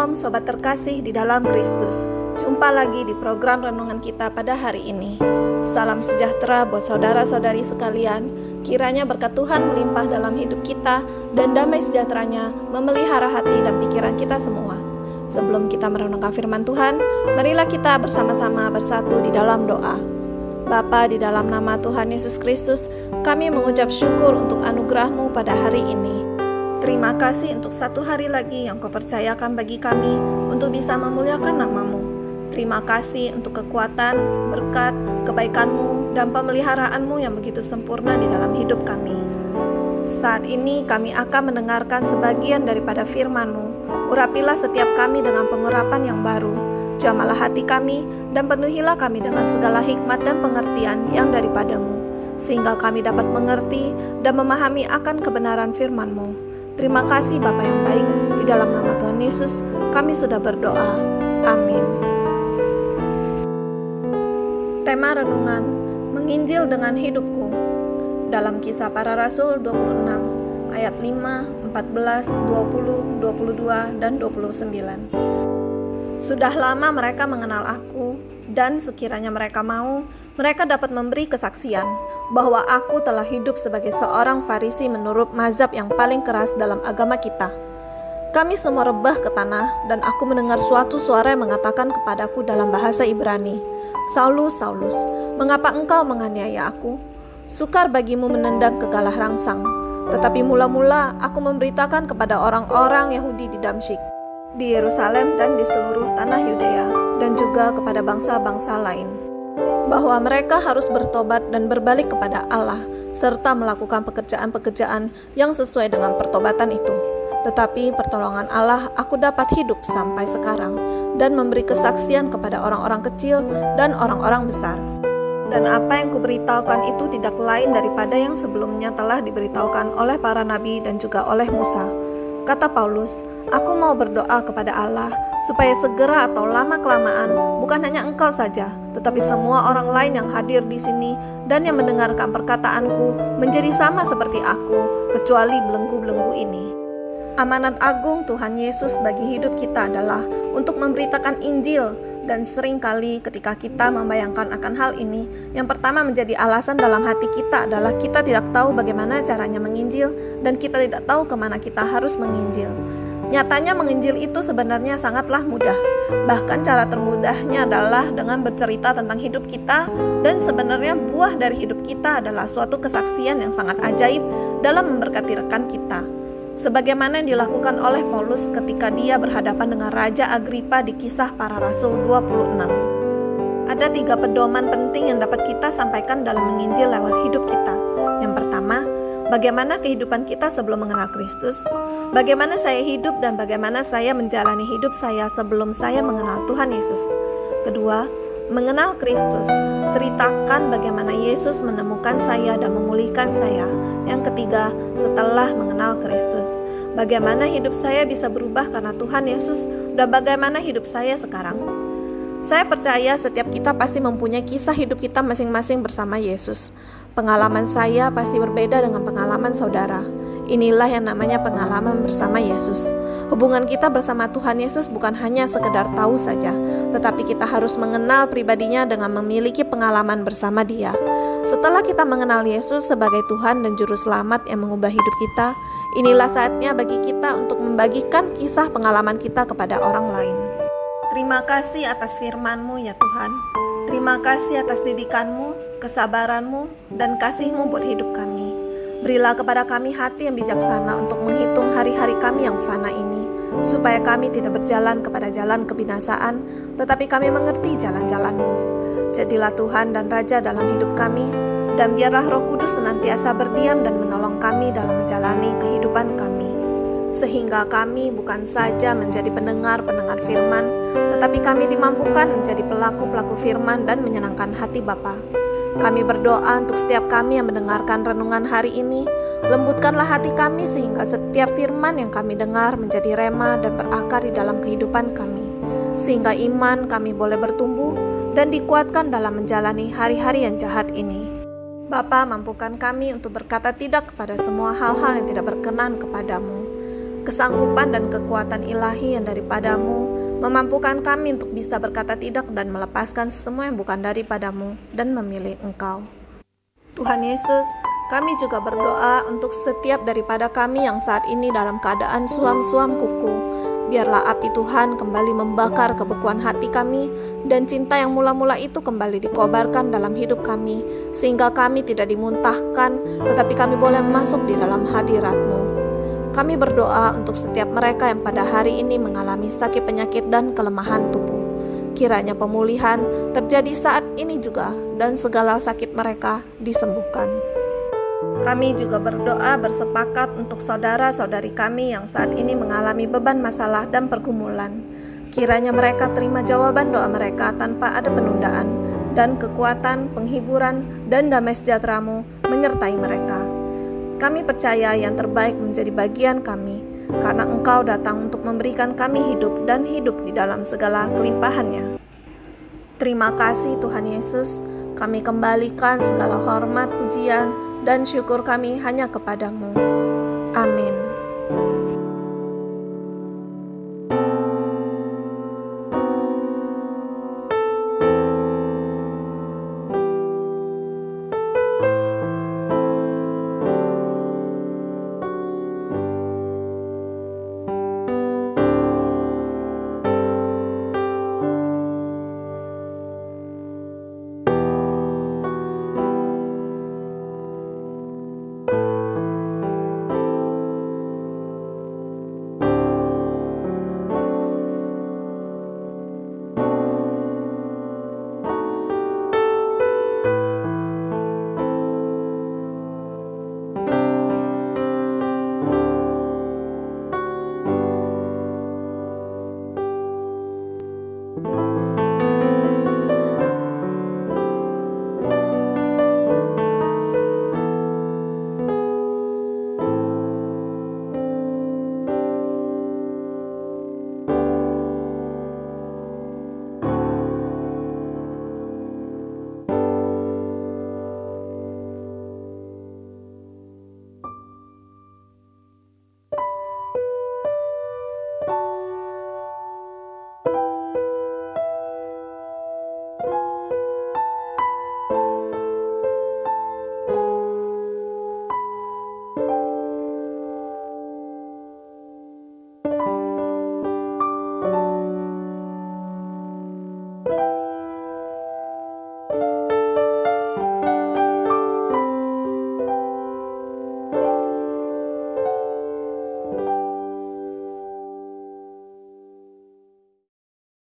Shalom Sobat terkasih di dalam Kristus. Jumpa lagi di program renungan kita pada hari ini. Salam sejahtera buat saudara-saudari sekalian. Kiranya berkat Tuhan melimpah dalam hidup kita dan damai sejahteranya memelihara hati dan pikiran kita semua. Sebelum kita merenungkan firman Tuhan, marilah kita bersama-sama bersatu di dalam doa. Bapa, di dalam nama Tuhan Yesus Kristus, kami mengucap syukur untuk anugerah-Mu pada hari ini. Terima kasih untuk satu hari lagi yang Kau percayakan bagi kami untuk bisa memuliakan nama-Mu. Terima kasih untuk kekuatan, berkat, kebaikan-Mu, dan pemeliharaan-Mu yang begitu sempurna di dalam hidup kami. Saat ini kami akan mendengarkan sebagian daripada firman-Mu. Urapilah setiap kami dengan pengurapan yang baru. Jamalah hati kami dan penuhilah kami dengan segala hikmat dan pengertian yang daripada-Mu, sehingga kami dapat mengerti dan memahami akan kebenaran firman-Mu. Terima kasih Bapa yang baik, di dalam nama Tuhan Yesus kami sudah berdoa. Amin. Tema renungan, menginjil dengan hidupku. Dalam Kisah Para Rasul 26 ayat 5, 14, 20, 22, dan 29. Sudah lama mereka mengenal aku, dan sekiranya mereka mau, mereka dapat memberi kesaksian bahwa aku telah hidup sebagai seorang Farisi menurut mazhab yang paling keras dalam agama kita. Kami semua rebah ke tanah, dan aku mendengar suatu suara yang mengatakan kepadaku dalam bahasa Ibrani, "Saulus, Saulus, mengapa engkau menganiaya aku? Sukar bagimu menendang ke galah rangsang." Tetapi mula-mula aku memberitakan kepada orang-orang Yahudi di Damsyik, di Yerusalem dan di seluruh tanah Yudea, dan juga kepada bangsa-bangsa lain, bahwa mereka harus bertobat dan berbalik kepada Allah, serta melakukan pekerjaan-pekerjaan yang sesuai dengan pertobatan itu. Tetapi pertolongan Allah aku dapat hidup sampai sekarang, dan memberi kesaksian kepada orang-orang kecil dan orang-orang besar. Dan apa yang kuberitahukan itu tidak lain daripada yang sebelumnya telah diberitahukan oleh para nabi dan juga oleh Musa. Kata Paulus, aku mau berdoa kepada Allah supaya segera atau lama-kelamaan bukan hanya engkau saja, tetapi semua orang lain yang hadir di sini dan yang mendengarkan perkataanku menjadi sama seperti aku, kecuali belenggu-belenggu ini. Amanat agung Tuhan Yesus bagi hidup kita adalah untuk memberitakan Injil, dan seringkali ketika kita membayangkan akan hal ini, yang pertama menjadi alasan dalam hati kita adalah kita tidak tahu bagaimana caranya menginjil, dan kita tidak tahu kemana kita harus menginjil. Nyatanya menginjil itu sebenarnya sangatlah mudah. Bahkan cara termudahnya adalah dengan bercerita tentang hidup kita, dan sebenarnya buah dari hidup kita adalah suatu kesaksian yang sangat ajaib dalam memberkati rekan kita. Sebagaimana yang dilakukan oleh Paulus ketika dia berhadapan dengan Raja Agripa di Kisah Para Rasul 26. Ada 3 pedoman penting yang dapat kita sampaikan dalam menginjil lewat hidup kita. Yang pertama, bagaimana kehidupan kita sebelum mengenal Kristus, bagaimana saya hidup dan bagaimana saya menjalani hidup saya sebelum saya mengenal Tuhan Yesus. Kedua, mengenal Kristus, ceritakan bagaimana Yesus menemukan saya dan memulihkan saya. Yang ketiga, setelah mengenal Kristus, bagaimana hidup saya bisa berubah karena Tuhan Yesus, dan bagaimana hidup saya sekarang. Saya percaya setiap kita pasti mempunyai kisah hidup kita masing-masing bersama Yesus. Pengalaman saya pasti berbeda dengan pengalaman saudara. Inilah yang namanya pengalaman bersama Yesus. Hubungan kita bersama Tuhan Yesus bukan hanya sekedar tahu saja, tetapi kita harus mengenal pribadinya dengan memiliki pengalaman bersama Dia. Setelah kita mengenal Yesus sebagai Tuhan dan Juru Selamat yang mengubah hidup kita, inilah saatnya bagi kita untuk membagikan kisah pengalaman kita kepada orang lain. Terima kasih atas firman-Mu ya Tuhan. Terima kasih atas didikan-Mu, kesabaran-Mu, dan kasih-Mu buat hidup kami. Berilah kepada kami hati yang bijaksana untuk menghitung hari-hari kami yang fana ini, supaya kami tidak berjalan kepada jalan kebinasaan, tetapi kami mengerti jalan-jalan-Mu. Jadilah Tuhan dan Raja dalam hidup kami, dan biarlah Roh Kudus senantiasa berdiam dan menolong kami dalam menjalani kehidupan kami, sehingga kami bukan saja menjadi pendengar-pendengar firman, tetapi kami dimampukan menjadi pelaku-pelaku firman dan menyenangkan hati Bapa. Kami berdoa untuk setiap kami yang mendengarkan renungan hari ini. Lembutkanlah hati kami sehingga setiap firman yang kami dengar menjadi rema dan berakar di dalam kehidupan kami, sehingga iman kami boleh bertumbuh dan dikuatkan dalam menjalani hari-hari yang jahat ini. Bapa, mampukan kami untuk berkata tidak kepada semua hal-hal yang tidak berkenan kepadamu. Kesanggupan dan kekuatan ilahi yang daripadamu memampukan kami untuk bisa berkata tidak dan melepaskan semua yang bukan daripadamu dan memilih Engkau. Tuhan Yesus, kami juga berdoa untuk setiap daripada kami yang saat ini dalam keadaan suam-suam kuku. Biarlah api Tuhan kembali membakar kebekuan hati kami, dan cinta yang mula-mula itu kembali dikobarkan dalam hidup kami, sehingga kami tidak dimuntahkan, tetapi kami boleh masuk di dalam hadirat-Mu. Kami berdoa untuk setiap mereka yang pada hari ini mengalami sakit penyakit dan kelemahan tubuh. Kiranya pemulihan terjadi saat ini juga dan segala sakit mereka disembuhkan. Kami juga berdoa bersepakat untuk saudara-saudari kami yang saat ini mengalami beban masalah dan pergumulan. Kiranya mereka terima jawaban doa mereka tanpa ada penundaan, dan kekuatan, penghiburan, dan damai sejahtera-Mu menyertai mereka. Kami percaya yang terbaik menjadi bagian kami, karena Engkau datang untuk memberikan kami hidup dan hidup di dalam segala kelimpahannya. Terima kasih Tuhan Yesus, kami kembalikan segala hormat, pujian, dan syukur kami hanya kepadamu. Amin.